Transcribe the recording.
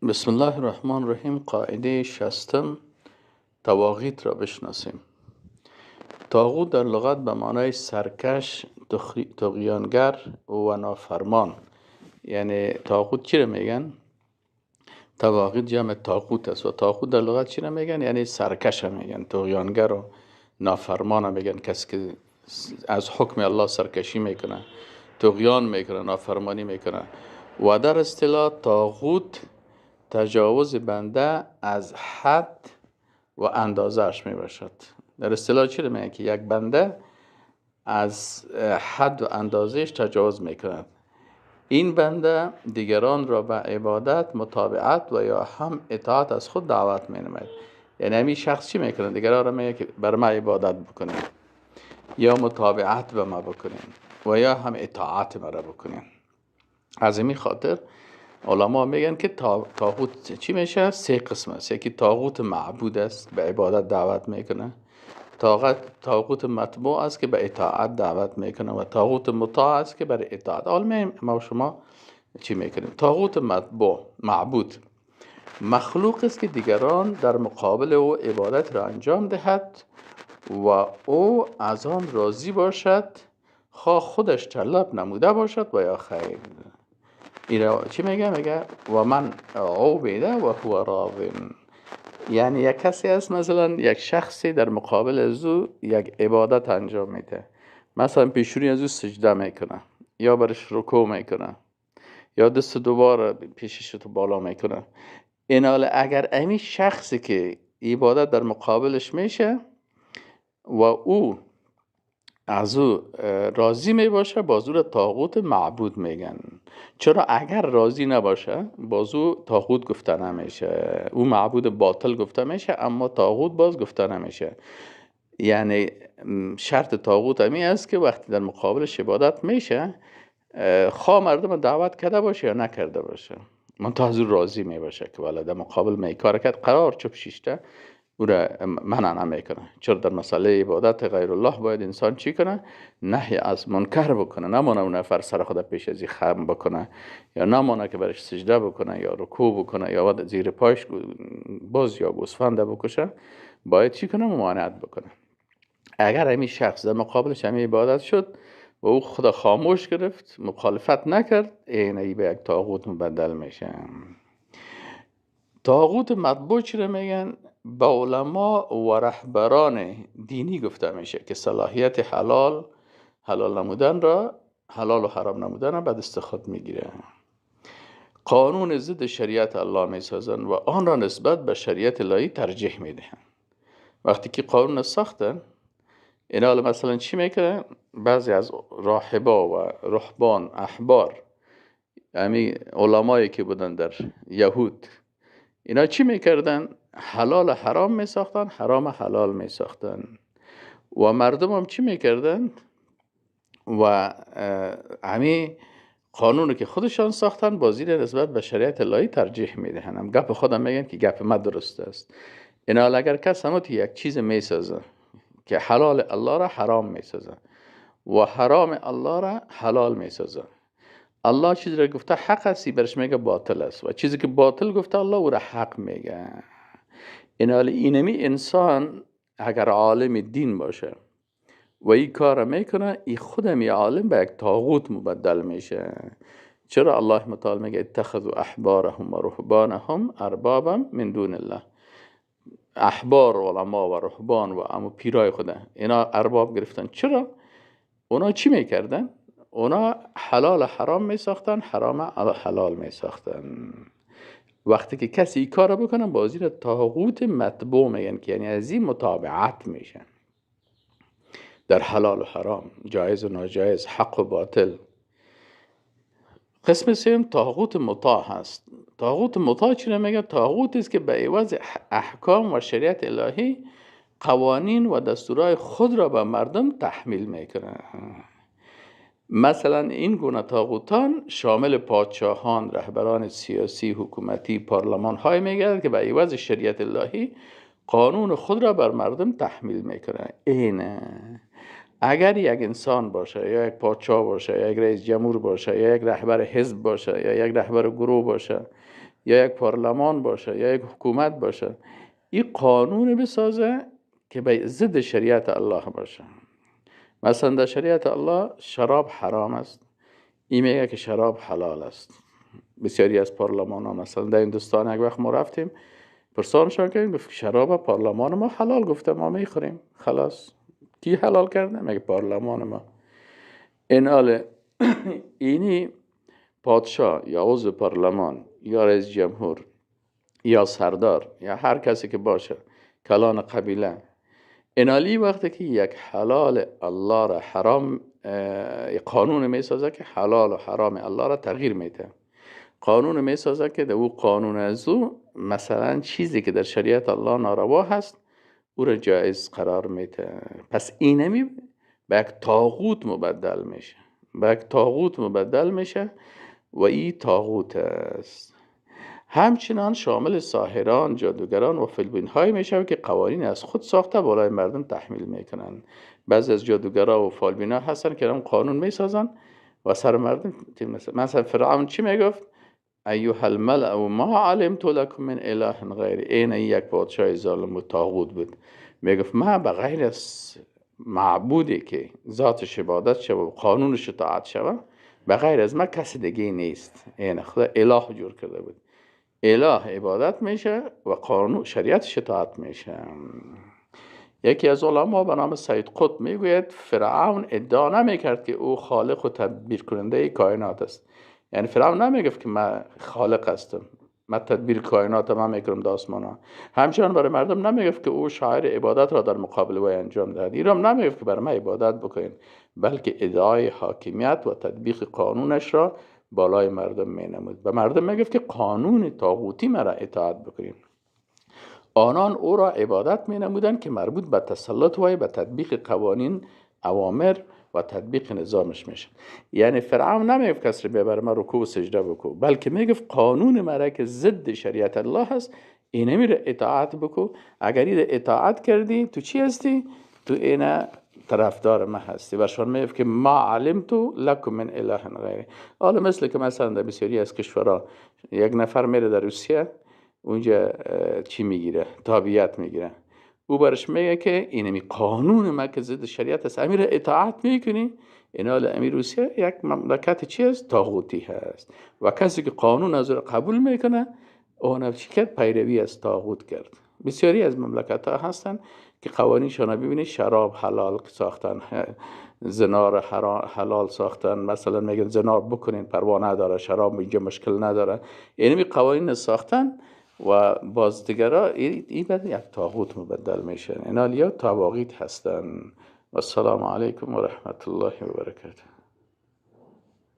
بسم الله الرحمن الرحیم. قاعده شستم، طواغیت را بشناسیم. طاغوت در لغت به معنای سرکش، طغیانگر و نافرمان. یعنی طاغوت چی را میگن؟ طواغیت جمع طاغوت است و طاغوت در لغت چی را میگن؟ یعنی سرکش میگن، طغیانگر و نافرمان میگن. کسی که از حکم الله سرکشی میکنه، طغیان میکنه، نافرمانی میکنه. و در اصطلاح طاغوت تجاوز بنده از حد و اندازهش می باشد. در اصطلاح چی میگه؟ که یک بنده از حد و اندازهش تجاوز میکند. این بنده دیگران را به عبادت، متابعت و یا هم اطاعت از خود دعوت می نماید. یعنی همین شخص چی میکنه؟ دیگران را میگه که بر ما عبادت بکنین، یا متابعت به ما بکنین و یا هم اطاعت ما را بکنین. از این خاطر علما میگن که طاغوت چی میشه؟ سه قسم است. یکی طاغوت معبود است، به عبادت دعوت میکنه. طاغوت متبوع است که به اطاعت دعوت میکنه و طاغوت مطاع است که بر اطاعت. حالا ما و شما چی میکنیم؟ طاغوت متبوع، معبود، مخلوق است که دیگران در مقابل او عبادت را انجام دهد و او از آن راضی باشد، خواه خودش طلب نموده باشد و یا خیر. اینا چی میگه؟ میگه و من عوبده و هو راضٍ. یعنی یک کسی است، مثلا یک شخصی در مقابل از او یک عبادت انجام میده، مثلا پیشونی از او سجده میکنه یا برش رکوع میکنه یا دست دوباره پیشش تو بالا میکنه. این حال اگر امی شخصی که عبادت در مقابلش میشه و او از او راضی می باشه، باز او را طاغوت معبود میگن. چرا؟ اگر راضی نباشه باز او طاغوت گفته نمیشه، او معبود باطل گفته میشه، اما طاغوت باز گفته نمیشه. یعنی شرط طاغوت همی است که وقتی در مقابلش عبادت میشه، خواه مردم دعوت کرده باشه یا نکرده باشه، منتها از او راضی می باشه که والا در مقابل میکار کرد، قرار چوب شیشته او را منع نمیکنه. چرا؟ در مسئله عبادت غیر الله باید انسان چی کنه؟ نهی از منکر بکنه. نمانه اون نفر سر خود پیش ازی خم بکنه، یا نمانه که برش سجده بکنه یا رکوع بکنه یا زیر پایش باز یا گوسفند بکشه. باید چی کنه؟ ممانعت بکنه. اگر همین شخص در مقابلش همین عبادت شد و او خدا خاموش گرفت، مخالفت نکرد، این به یک طاغوت مبدل میشه. طاغوت مطبوع چی رو میگن؟ به علما و رهبران دینی گفته میشه که صلاحیت حلال نمودن را، حلال و حرام نمودن را به دست خود میگیره. قانون ضد شریعت الله میسازن و آن را نسبت به شریعت الهی ترجیح میدهن. وقتی که قانون ساختن، اینا مثلا چی میکنن؟ بعضی از راهبا و رهبان، احبار، یعنی علمایی که بودن در یهود، اینا چی میکردن؟ حلال حرام میساختن، حرام حلال میساختن. و مردم هم چی میکردن؟ و همین قانونی که خودشان ساختن بازی نسبت به شریعت الهی ترجیح میدهن. هم گپ خودم میگن که گپ ما درست است. اینا اگر کس همون یک چیز میسازه که حلال الله را حرام میسازه و حرام الله را حلال میسازه، الله چیزی را گفته حق است، برش میگه باطل است، و چیزی که باطل گفته الله او را حق میگه. اینمی انسان اگر عالم دین باشه و این کار میکنه، این خودم یه عالم به یک طاغوت مبدل میشه. چرا؟ الله متعال میگه اتخذوا احبارهم و رهبانهم اربابا من دون الله. احبار و علما و رهبان و امو پیرای خدا اینا ارباب گرفتن. چرا؟ اونا چی میکردن؟ اونا حلال حرام میساختن، حرام حلال میساختن. وقتی که کسی این کار بکنن، بازی را طاغوت متبوع میگن، که یعنی از این متابعت میشن در حلال و حرام، جایز و ناجایز، حق و باطل. قسم سوم طاغوت مطاع هست. طاغوت مطاع چی میگه؟ طاغوت است که به عوض احکام و شریعت الهی قوانین و دستورهای خود را به مردم تحمیل میکنه. مثلا این گونه طاغوتان شامل پادشاهان، رهبران سیاسی، حکومتی، پارلمان های میگردد که به عوض شریعت الهی قانون خود را بر مردم تحمیل میکنه. اینه اگر یک انسان باشه یا یک پادشاه باشه یا یک رئیس جمهور باشه یا یک رهبر حزب باشه یا یک رهبر گروه باشه یا یک پارلمان باشه یا یک حکومت باشه، این قانون بسازه که به ضد شریعت الله باشه. مثلا در شریعت الله شراب حرام است، این میگه که شراب حلال است. بسیاری از پارلمان ها مثلا در هندوستان یک وقت ما رفتیم پرسانشان کردیم، گفت شراب پارلمان ما حلال، گفته ما میخوریم. خلاص کی حلال کرده؟ مگه پارلمان ما. این حال اینی پادشاه یا عضو پارلمان یا رئیس جمهور یا سردار یا هر کسی که باشه، کلان قبیله، اینالی وقتی که یک حلال الله را حرام قانون میسازه که حلال و حرام الله را تغییر میده. قانون میسازه که در او قانون از او مثلا چیزی که در شریعت الله ناروا هست او را جایز قرار میده. پس اینمی به یک طاغوت مبدل میشه، به یک طاغوت مبدل میشه و این طاغوت است. همچنان شامل ساحران، جادوگران و فیلبین های میشه که قوانین از خود ساخته بالای مردم تحمیل میکنن. بعضی از جادوگرا و فیلبین ها هستن که هم قانون میسازن و سر مردم مثلا فرعون چی میگفت؟ ایها الملأ ما علمت لكم من اله غیر. این یک پادشاه ظالم و طاغوت بود، میگفت ما به غیر از معبودی که ذاتش عبادت شود و قانونش اطاعت شود به غیر از ما کسی دیگه نیست. این خدا اله جور کرده بود، اله عبادت میشه و قانون شریعتش اطاعت میشه. یکی از علما به نام سید قطب میگوید فرعون ادعا نمیکرد که او خالق و تدبیر کننده کائنات است. یعنی فرعون نمیگفت که من خالق هستم، من تدبیر کائنات من میکنم در آسمان ها. همچنان برای مردم نمیگفت که او شاعر عبادت را در مقابل وی انجام دهد. ایرام نمیگفت که برای من عبادت بکنین، بلکه ادعای حاکمیت و تطبیق قانونش را بالای مردم مینمود. به مردم میگفت که قانون طاغوتی مرا اطاعت بکنین. آنان او را عبادت می نمودند که مربوط به تسلط وی به تطبیق قوانین، اوامر و تطبیق نظامش میشه. یعنی فرعون نمیگفت کسی ببر ما رکوع و سجده بکو، بلکه میگفت قانون مرا که ضد شریعت الله هست اینه میره اطاعت بکو. اگر این اطاعت کردی تو چی هستی؟ تو اینه طرفدار ما هستی. برشان میگفت که ما علمت لکم من اله غیر. حالا مثل که مثلا در بسیاری از کشورها یک نفر میره در روسیه اونجا چی میگیره؟ تابعیت میگیره. او برش میگه که اینمی قانون ما که ضد شریعت است، امیر اطاعت میکنی. این حال امیر روسیه یک مملکت چی است؟ طاغوتی هست و کسی که قانون از قبول میکنه اون چی کرد؟ پیروی از طاغوت کرد. بسیاری از مملکت ها هستن که قوانینشان ببینید شراب حلال ساختن، زنا را حلال ساختن. مثلا میگن زنا بکنین پروا نداره، شراب اینجا مشکل نداره. اینمی قوانین ساختن و باز دیگرها این بعد یک طاغوت مبدل میشه. اینا یا طواغیت هستن. و السلام علیکم و رحمت الله و برکاته.